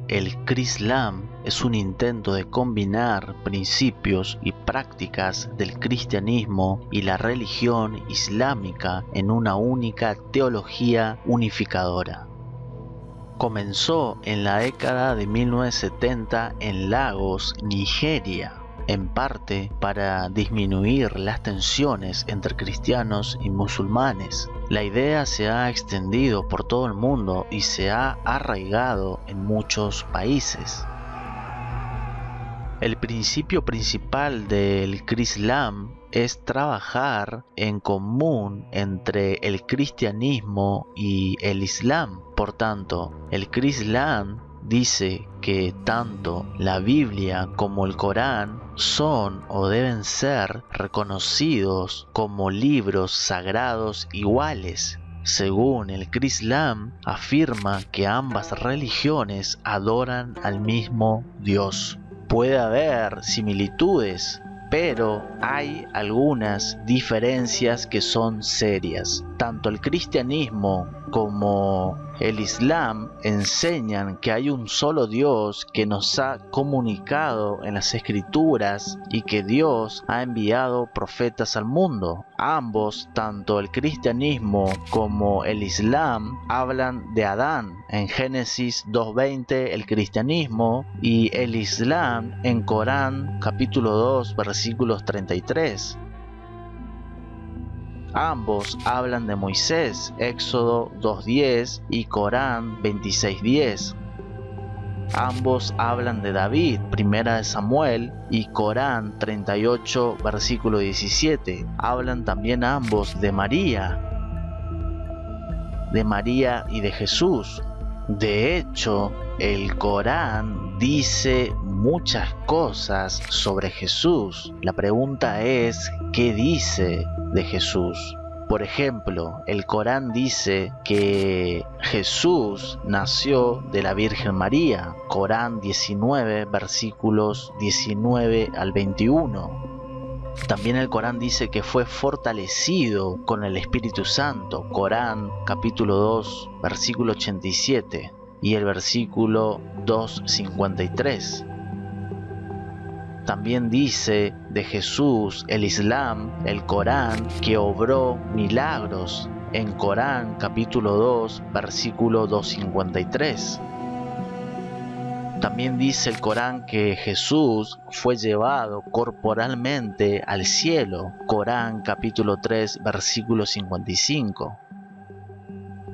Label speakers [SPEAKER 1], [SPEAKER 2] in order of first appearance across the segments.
[SPEAKER 1] El Chrislam es un intento de combinar principios y prácticas del cristianismo y la religión islámica en una única teología unificadora. Comenzó en la década de 1970 en Lagos, Nigeria, en parte para disminuir las tensiones entre cristianos y musulmanes. La idea se ha extendido por todo el mundo y se ha arraigado en muchos países. El principio principal del Chrislam es trabajar en común entre el cristianismo y el islam. Por tanto, el Chrislam dice que tanto la Biblia como el Corán son o deben ser reconocidos como libros sagrados iguales. Según el Chrislam, afirma que ambas religiones adoran al mismo Dios. Puede haber similitudes, pero hay algunas diferencias que son serias. Tanto el cristianismo como el Islam enseñan que hay un solo Dios que nos ha comunicado en las Escrituras y que Dios ha enviado profetas al mundo. Ambos, tanto el cristianismo como el Islam, hablan de Adán en Génesis 2:20 el cristianismo y el Islam en Corán capítulo 2 versículos 33. Ambos hablan de Moisés, Éxodo 2:10 y Corán 26:10. Ambos hablan de David, Primera de Samuel y Corán 38 versículo 17. Hablan también ambos de María y de Jesús. De hecho, el Corán dice muchas cosas sobre Jesús. La pregunta es, ¿qué dice de Jesús? Por ejemplo, el Corán dice que Jesús nació de la Virgen María. Corán 19, versículos 19 al 21. También el Corán dice que fue fortalecido con el Espíritu Santo. Corán capítulo 2, versículo 87 y el versículo 253. También dice de Jesús, el Islam, el Corán, que obró milagros en Corán capítulo 2, versículo 253. También dice el Corán que Jesús fue llevado corporalmente al cielo. Corán capítulo 3, versículo 55.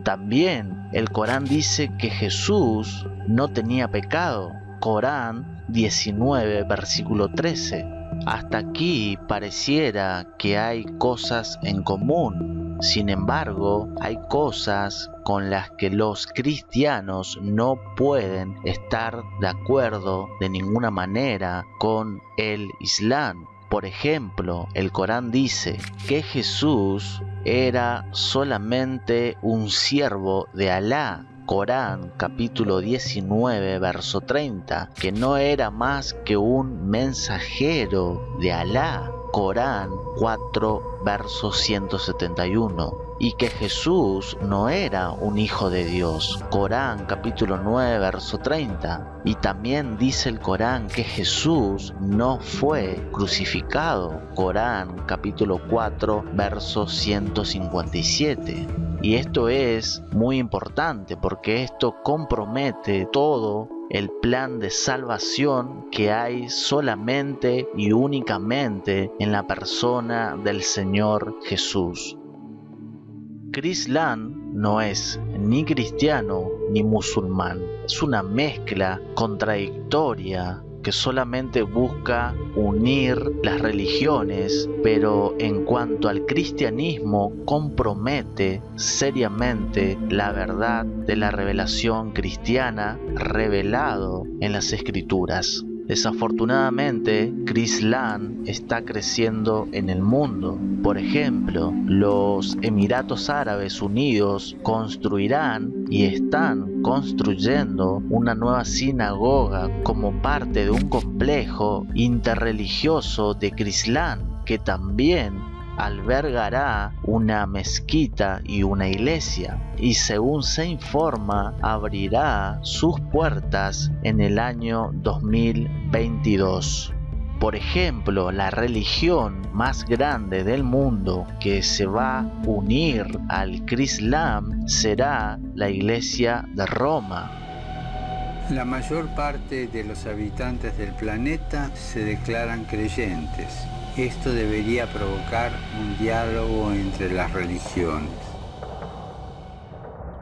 [SPEAKER 1] También el Corán dice que Jesús no tenía pecado. Corán 19, versículo 13. Hasta aquí pareciera que hay cosas en común. Sin embargo, hay cosas con las que los cristianos no pueden estar de acuerdo de ninguna manera con el Islam. Por ejemplo, el Corán dice que Jesús era solamente un siervo de Alá. Corán capítulo 19 verso 30, que no era más que un mensajero de Alá. Corán 4 verso 171, y que Jesús no era un hijo de Dios. Corán capítulo 9 verso 30, y también dice el Corán que Jesús no fue crucificado. Corán capítulo 4 verso 157. Y esto es muy importante porque esto compromete todo el plan de salvación que hay solamente y únicamente en la persona del Señor Jesús. Chrislam no es ni cristiano ni musulmán, es una mezcla contradictoria que solamente busca unir las religiones, pero en cuanto al cristianismo compromete seriamente la verdad de la revelación cristiana revelado en las Escrituras. Desafortunadamente, Chrislam está creciendo en el mundo. Por ejemplo, los Emiratos Árabes Unidos construirán y están construyendo una nueva sinagoga como parte de un complejo interreligioso de Chrislam que también albergará una mezquita y una iglesia, y según se informa, abrirá sus puertas en el año 2022. Por ejemplo, la religión más grande del mundo que se va a unir al Islam será la Iglesia de Roma.
[SPEAKER 2] La mayor parte de los habitantes del planeta se declaran creyentes. Esto debería provocar un diálogo entre las religiones.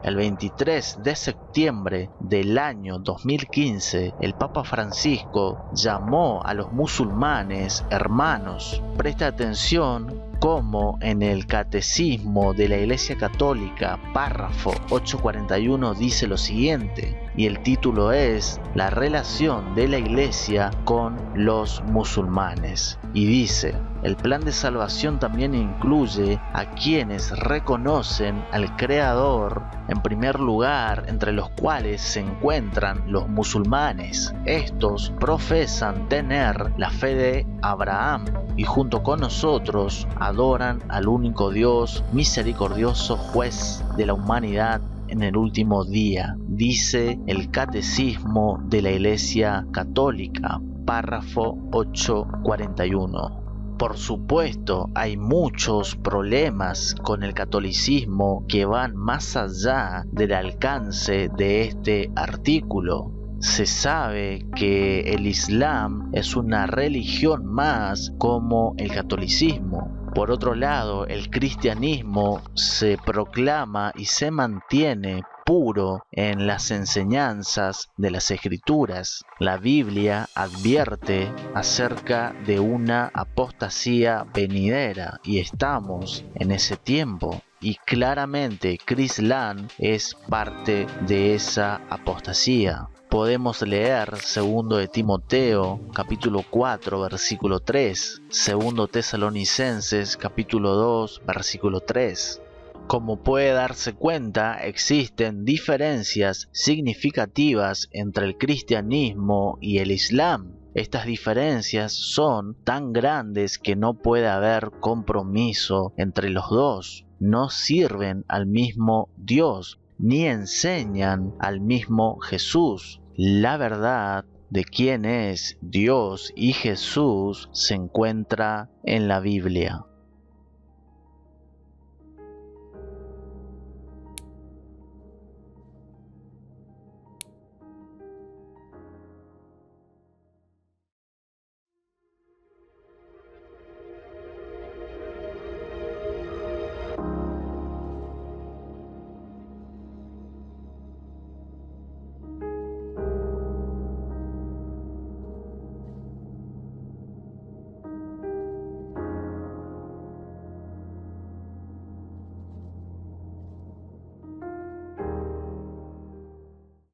[SPEAKER 1] El 23 de septiembre del año 2015, el Papa Francisco llamó a los musulmanes hermanos. Presta atención como en el Catecismo de la Iglesia Católica, párrafo 841, dice lo siguiente, y el título es La relación de la Iglesia con los musulmanes. Y dice: el plan de salvación también incluye a quienes reconocen al Creador en primer lugar, entre los cuales se encuentran los musulmanes. Estos profesan tener la fe de Abraham y junto con nosotros adoran al único Dios, misericordioso juez de la humanidad en el último día, dice el Catecismo de la Iglesia Católica, párrafo 841. Por supuesto, hay muchos problemas con el catolicismo que van más allá del alcance de este artículo. Se sabe que el Islam es una religión más como el catolicismo. Por otro lado, el cristianismo se proclama y se mantiene puro en las enseñanzas de las Escrituras. La Biblia advierte acerca de una apostasía venidera y estamos en ese tiempo. Y claramente Islam es parte de esa apostasía. Podemos leer 2 de Timoteo, capítulo 4, versículo 3, 2 Tesalonicenses, capítulo 2, versículo 3. Como puede darse cuenta, existen diferencias significativas entre el cristianismo y el Islam. Estas diferencias son tan grandes que no puede haber compromiso entre los dos. No sirven al mismo Dios, ni enseñan al mismo Jesús. La verdad de quién es Dios y Jesús se encuentra en la Biblia.